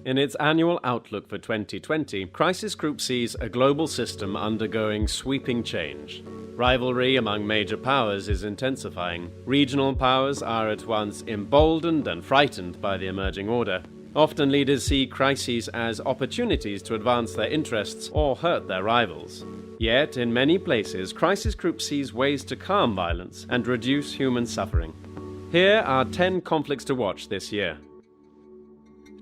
In its annual outlook for 2020, Crisis Group sees a global system undergoing sweeping change. Rivalry among major powers is intensifying. Regional powers are at once emboldened and frightened by the emerging order. Often leaders see crises as opportunities to advance their interests or hurt their rivals. Yet, in many places, Crisis Group sees ways to calm violence and reduce human suffering. Here are 10 conflicts to watch this year.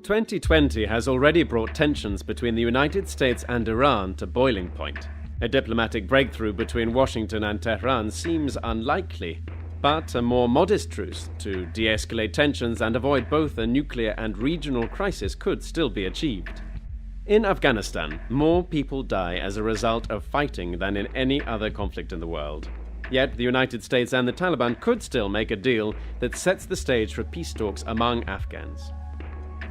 2020 has already brought tensions between the United States and Iran to boiling point. A diplomatic breakthrough between Washington and Tehran seems unlikely, but a more modest truce to de-escalate tensions and avoid both a nuclear and regional crisis could still be achieved. In Afghanistan, more people die as a result of fighting than in any other conflict in the world. Yet the United States and the Taliban could still make a deal that sets the stage for peace talks among Afghans.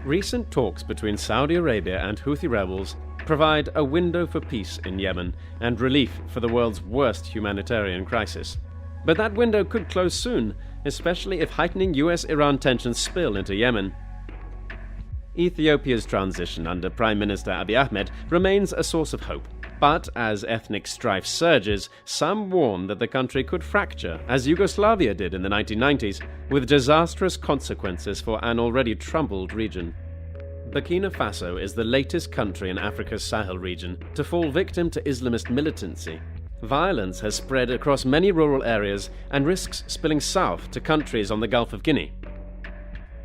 Recent talks between Saudi Arabia and Houthi rebels provide a window for peace in Yemen and relief for the world's worst humanitarian crisis. But that window could close soon, especially if heightening US-Iran tensions spill into Yemen. Ethiopia's transition under Prime Minister Abiy Ahmed remains a source of hope. But as ethnic strife surges, some warn that the country could fracture, as Yugoslavia did in the 1990s, with disastrous consequences for an already troubled region. Burkina Faso is the latest country in Africa's Sahel region to fall victim to Islamist militancy. Violence has spread across many rural areas and risks spilling south to countries on the Gulf of Guinea.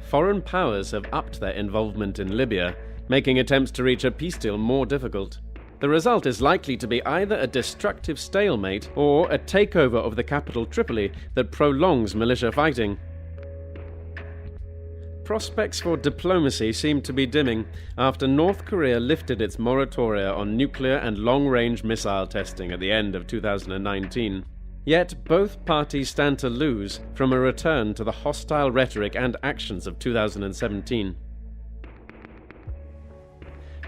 Foreign powers have upped their involvement in Libya, making attempts to reach a peace deal more difficult. The result is likely to be either a destructive stalemate or a takeover of the capital Tripoli that prolongs militia fighting. Prospects for diplomacy seem to be dimming after North Korea lifted its moratoria on nuclear and long-range missile testing at the end of 2019. Yet both parties stand to lose from a return to the hostile rhetoric and actions of 2017.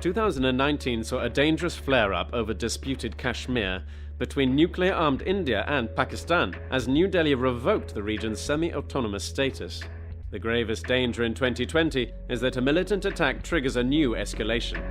2019 saw a dangerous flare-up over disputed Kashmir between nuclear-armed India and Pakistan as New Delhi revoked the region's semi-autonomous status. The gravest danger in 2020 is that a militant attack triggers a new escalation.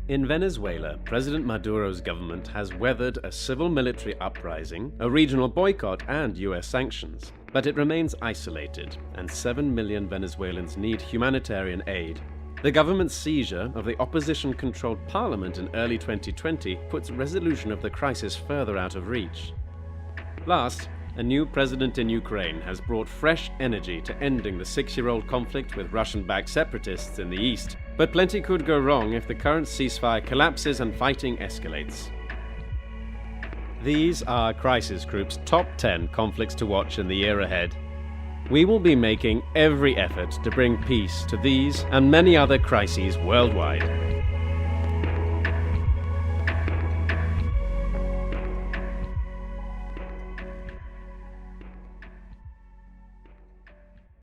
In Venezuela, President Maduro's government has weathered a civil-military uprising, a regional boycott, and US sanctions. But it remains isolated, and 7 million Venezuelans need humanitarian aid. The government's seizure of the opposition-controlled parliament in early 2020 puts resolution of the crisis further out of reach. Last, a new president in Ukraine has brought fresh energy to ending the 6-year-old conflict with Russian-backed separatists in the east. But plenty could go wrong if the current ceasefire collapses and fighting escalates. These are Crisis Group's top 10 conflicts to watch in the year ahead. We will be making every effort to bring peace to these and many other crises worldwide.